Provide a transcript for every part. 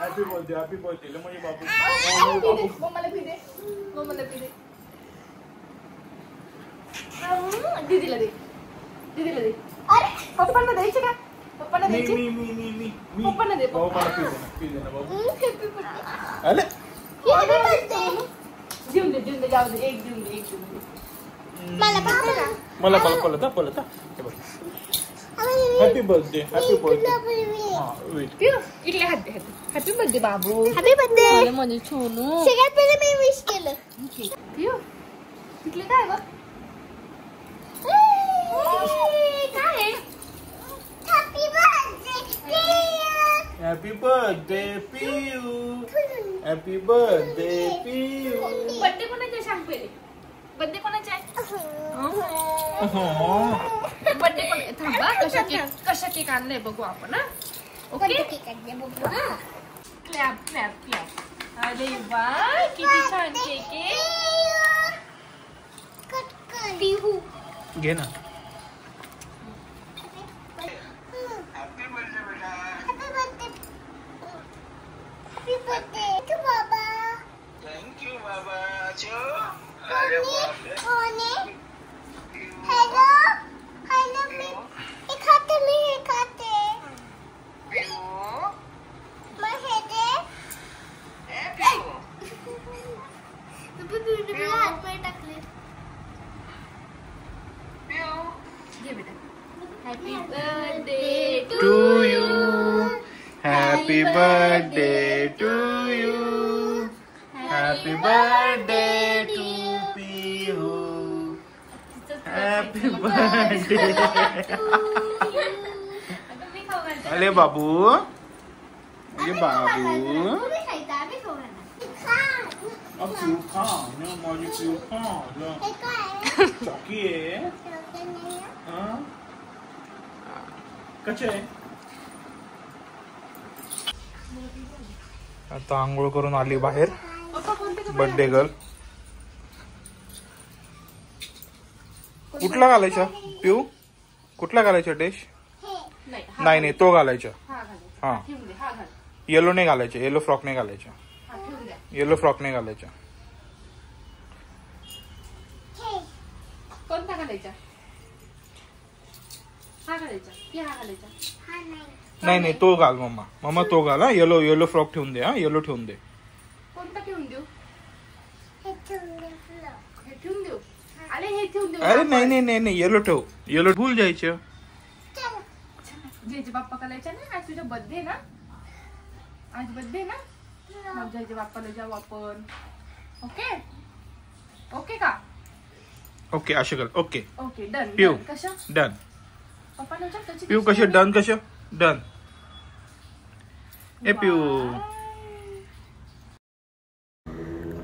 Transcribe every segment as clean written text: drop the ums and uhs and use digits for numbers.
Happy birthday लमणी बाबू. मम्माला P दे. दीदीला दे. अरे पप्पांना द्यायचे का? पप्पांना द्यायचे. मी पप्पांना दे. मला पी दे ना बाबू. अरे देऊन दे जाऊ दे. एक देऊन दे. मला पळत हॅपी बर्थडे. इकडे हॅपी बर्थडे बाबू. हॅपी बर्थडे माझे छोनू. सगळ्यात पहिले मी विश केलं. तिकडे काय बघ. काय happy birthday Piyu. Happy birthday Piyu. Birthday कोणाचा सांग पहिले. बर्थडे कोणाचा आहे. बर्थडे पण थांबा. कशा केक आणलाय बघू आपण. Okay clap. अरे वा किती छान केक आहे. पिहू घे ना. Thank you, Baba. Hello. मी खाते. हात पाय टाकले. Happy birthday to you. Happy birthday to you. Happy birthday to Piyu. Happy birthday. अरे बाबू. अब पिऊ खा ना माझी पिऊ खा. चॉकी आहे. कसे आहे. आता आंघोळ करून आली बाहेर बर्थडे गर्ल. कुठला घालायचा पिऊ. कुठला घालायचा ड्रेस. नाही तो घालायचा. हा येलो नाही घालायचा. येलो फ्रॉक नाही घालायचा. कोणता घालायचा. हा घालायचा की हा घालायचा. नाही तो घाल मम्मा तो घाल. येलो फ्रॉक ठेवून दे. येलो ठेवून दे. कोणता ठेवून देऊ. हे ठेवून देऊ. अरे हे ठेवून देऊ. अरे नाही येलो ठेव. येलो भूल जायचं. जयचे बाप्पा करायचा ना. आज तुझा बर्थडे ना. आज बर्थडे ना. मग जयचे बाप्पाला जाऊ आपण. ओके का. ओके असे कर. Okay done. पिऊ कसं डन. पप्पा पिऊ कसे डन. डन. ए पिऊ.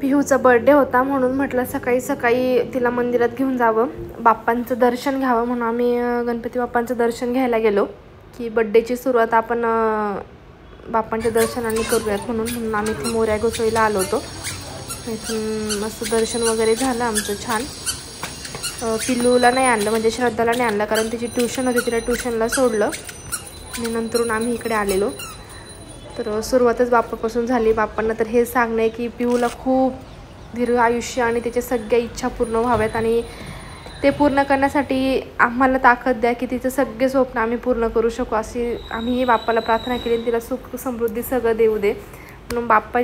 पिहूचा बर्थडे होता म्हणून म्हटलं सकाळी तिला मंदिरात घेऊन जावं. बाप्पांचं दर्शन घ्यावं म्हणून आम्ही गणपती बाप्पांचं दर्शन घ्यायला गेलो. की बर्थडेची सुरुवात आपण बाप्पांच्या दर्शनाने करूयात म्हणून आम्ही इथे मोऱ्या गोसावीला आलो होतो. इथून मस्त दर्शन वगैरे झालं आमचं छान. पिल्लूला नाही आणलं म्हणजे श्रद्धाला नाही आणलं कारण तिची ट्युशन होती. तिला ट्युशनला सोडलं आणि नंतरून आम्ही इकडे आलेलो. तर सुरुवातच बाप्पापासून झाली. बाप्पांना तर हे सांगणं आहे की पिऊला खूप दीर्घ आयुष्य आणि त्याच्या सगळ्या इच्छा पूर्ण व्हाव्यात आणि ते पूर्ण करण्यासाठी आम्हाला ताकद द्या की तिचं सगळे स्वप्न आम्ही पूर्ण करू शकू अशी आम्ही बाप्पाला प्रार्थना केली. तिला सुख समृद्धी सगळं देऊ दे म्हणून बाप्पा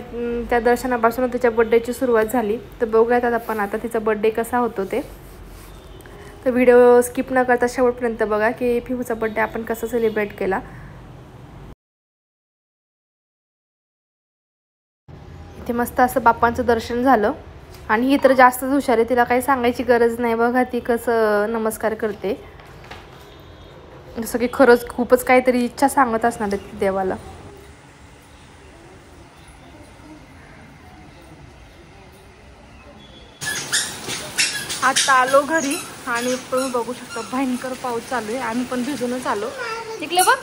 त्या दर्शनापासून त्याच्या बड्डेची सुरुवात झाली. तर बघूयात आपण आता तिचा बड्डे कसा होतो ते. तर व्हिडिओ स्किप न करता शेवटपर्यंत बघा की पिहूचा बड्डे आपण कसा सेलिब्रेट केला. इथे मस्त असं बाप्पांचं दर्शन झालं आणि ही तर जास्तच हुशार आहे. तिला काही सांगायची गरज नाही. बघा ती कसं नमस्कार करते. जसं की खरंच खूपच काहीतरी इच्छा सांगत असणार आहे देवाला. आता आलो घरी आणि तुम्ही बघू शकता भयंकर पाऊस चालू आहे. आम्ही पण भिजूनच आलो. इकडे बघ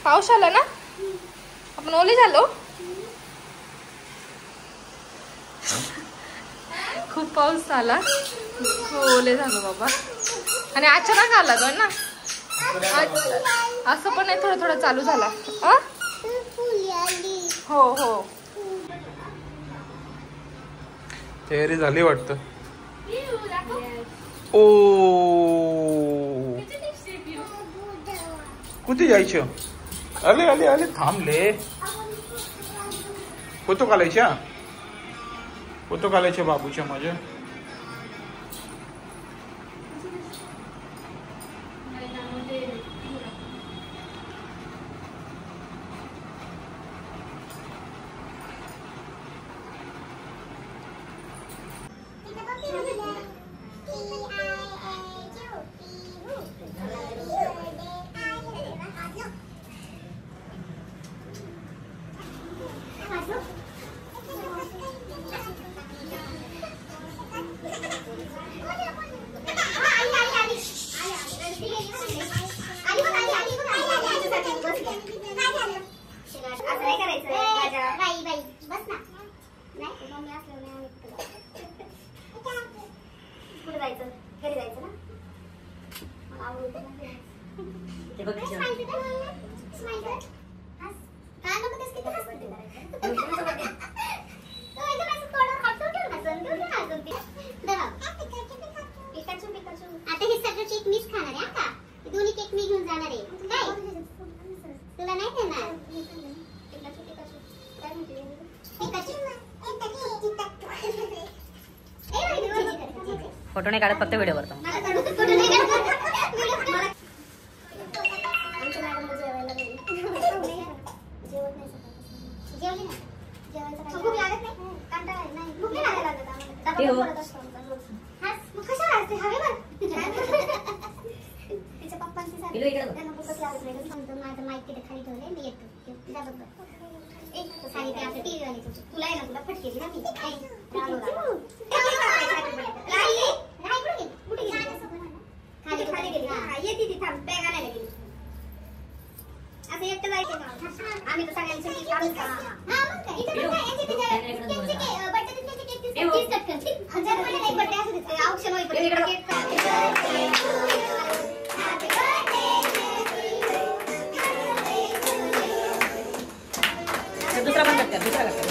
पाऊस आला ना. आपण ओले झालो. खूप पाऊस आला. ओले झालो बाबा आणि अचानक आला तो ना. असं पण नाही थोडं चालू झाला. हो हो. तयारी झाली वाटतं. ओ कुठे जायचं? आले आले आले थांबले. फोटो काढायच्या बाबूच्या माझ्या. आता हे सगळं केक मीच खाणार आहे आता. दोन्ही केक मी घेऊन जाणार आहे. काय तुला नाही देणार? फोटो नाही काढत, फक्त व्हिडिओ करतो. आम्ही तर दुसरा पण करते, दुसरा करते.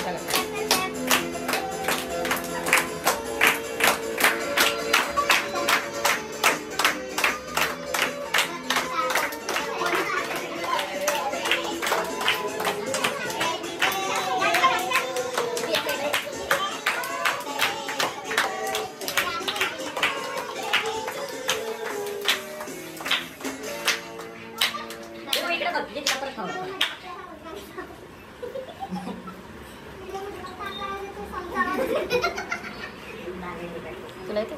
तुला येते?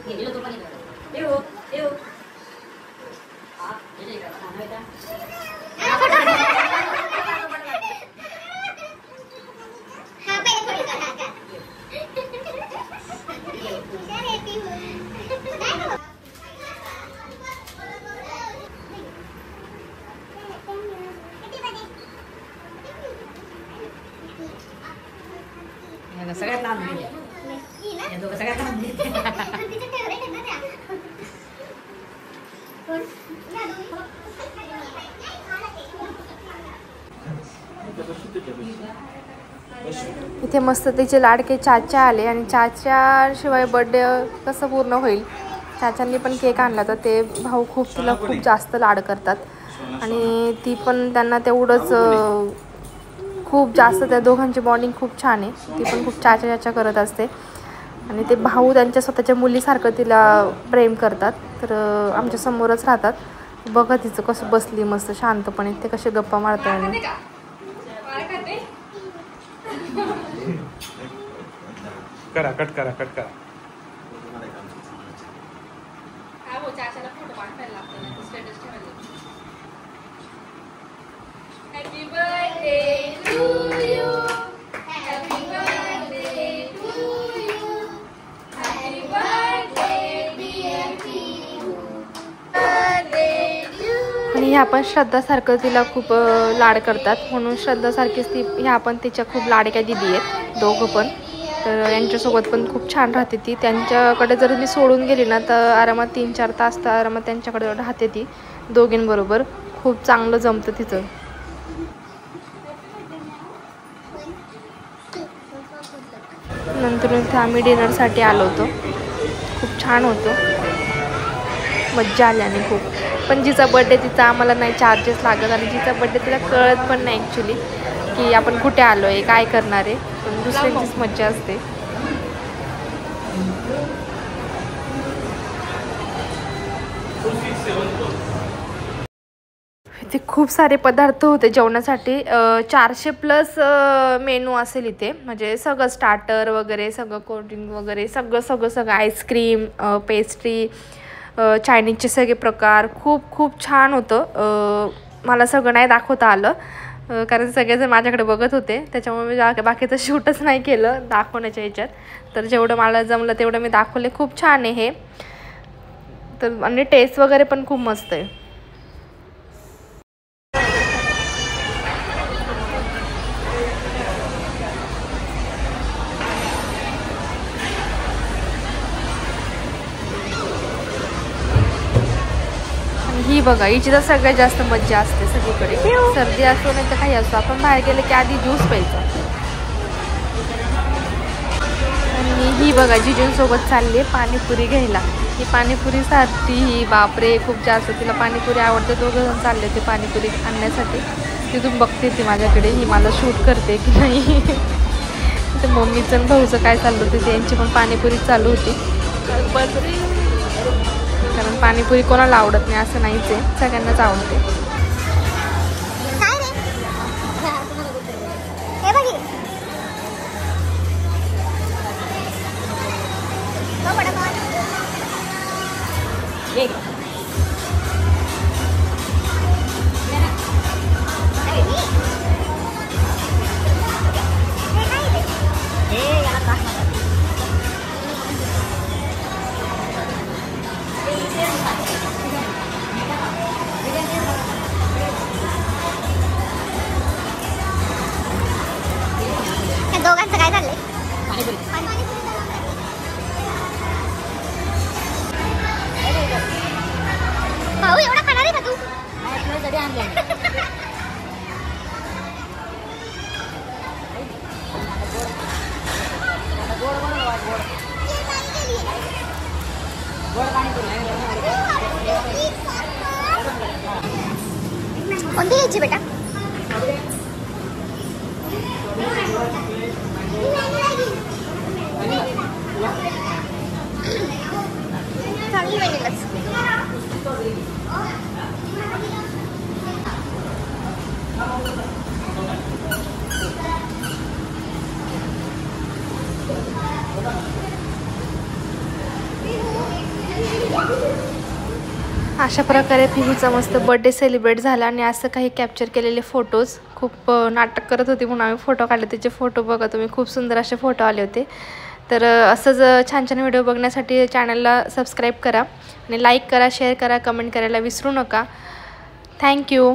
गेलो तो पण येतो. सगळ्यात लहान मुली या दोघं सगळ्यात लहान मुली. इथे मस्त तिचे लाडके चाचा आले आणि चाच्याशिवाय बर्थडे कसं पूर्ण होईल. चाचांनी पण केक आणला तर ते भाऊ तिला खूप जास्त लाड करतात आणि ती पण त्यांना तेवढंच खूप जास्त. त्या दोघांची बॉन्डिंग खूप छान आहे. ती पण खूप चाचा करत असते आणि ते भाऊ त्यांच्या स्वतःच्या मुलीसारखं तिला प्रेम करतात. तर आमच्या समोरच राहतात. बघा तिचं कसं बसली मस्त शांतपणे, ते कसे गप्पा मारतात. करा कट करा. Happy birthday to you. Happy birthday to you. Happy birthday dear Pihu. आणि ह्या पण श्रद्धासारखं तिला खूप लाड करतात म्हणून श्रद्धासारखीच ती ह्या पण तिच्या खूप लाडक्या दिदी आहेत दोघं पण. तर यांच्यासोबत पण खूप छान राहते ती. त्यांच्याकडे जर मी सोडून गेली ना तर आरामात 3-4 तास तर आरामात त्यांच्याकडे राहते ती दोघींबरोबर. खूप चांगलं जमतं तिचं. नंतर इथे आम्ही डिनरसाठी आलो होतो. खूप छान होतो, मज्जा आली आणि खूप. पण जिचा बड्डे तिचा आम्हाला नाही चार्जेस लागत आणि जिचा बड्डे तिला कळत पण नाही ॲक्च्युली की आपण कुठे आलो आहे, काय करणार आहे. पण दुसऱ्यांचीच मज्जा असते. इथे खूप सारे पदार्थ होते जेवणासाठी. 400+ मेनू असेल इथे, म्हणजे सगळं स्टार्टर वगैरे, सगळं कोल्ड्रिंक वगैरे, सगळं आईस्क्रीम, पेस्ट्री, चायनीजचे सगळे प्रकार. खूप छान होतं. मला सगळं नाही दाखवता आलं कारण सगळेजण माझ्याकडे बघत होते, त्याच्यामुळे मी बाकीचं शूटच नाही केलं दाखवण्याच्या ह्याच्यात. तर जेवढं मला जमलं तेवढं मी दाखवले. खूप छान आहे हे. तर आणि टेस्ट वगैरे पण खूप मस्त आहे. ही बघा, हिची तर सगळ्यात जास्त मज्जा असते सगळीकडे. सर्दी असो नाही तर काही असो, आपण बाहेर गेले की आधी ज्यूस प्यायचा. आणि ही बघा जिजूंसोबत चालली आहे पाणीपुरी घ्यायला. ही पाणीपुरीसाठी ही बापरे खूप जास्त, तिला पाणीपुरी आवडते. दोघंजण चालले ते पाणीपुरी आणण्यासाठी. तिथून बघते ती माझ्याकडे, ही मला शूट करते की नाही. तर मम्मीचं आणि भाऊचं काय चाललं होतं, त्यांची पण पाणीपुरी चालू होती. कारण पाणीपुरी कोणाला आवडत नाही असं नाहीच आहे, सगळ्यांनाच आवडते. दोघांचं काय चाललंय? भाऊ एवढा खाणार आहे का तू? कोणती घ्यायची बेटा? चांगली वेगळीच. अशा प्रकारे पिहूचा मस्त बर्थडे सेलिब्रेट झाला. आणि असं काही कॅप्चर केलेले फोटोज. खूप नाटक करत होती म्हणून आम्ही फोटो काढले. त्याचे फोटो बघा तुम्ही, खूप सुंदर असे फोटो आले होते. तर असंच छान छान व्हिडिओ बघण्यासाठी चॅनलला सबस्क्राईब करा आणि लाईक करा, शेअर करा, कमेंट करायला विसरू नका. थँक्यू.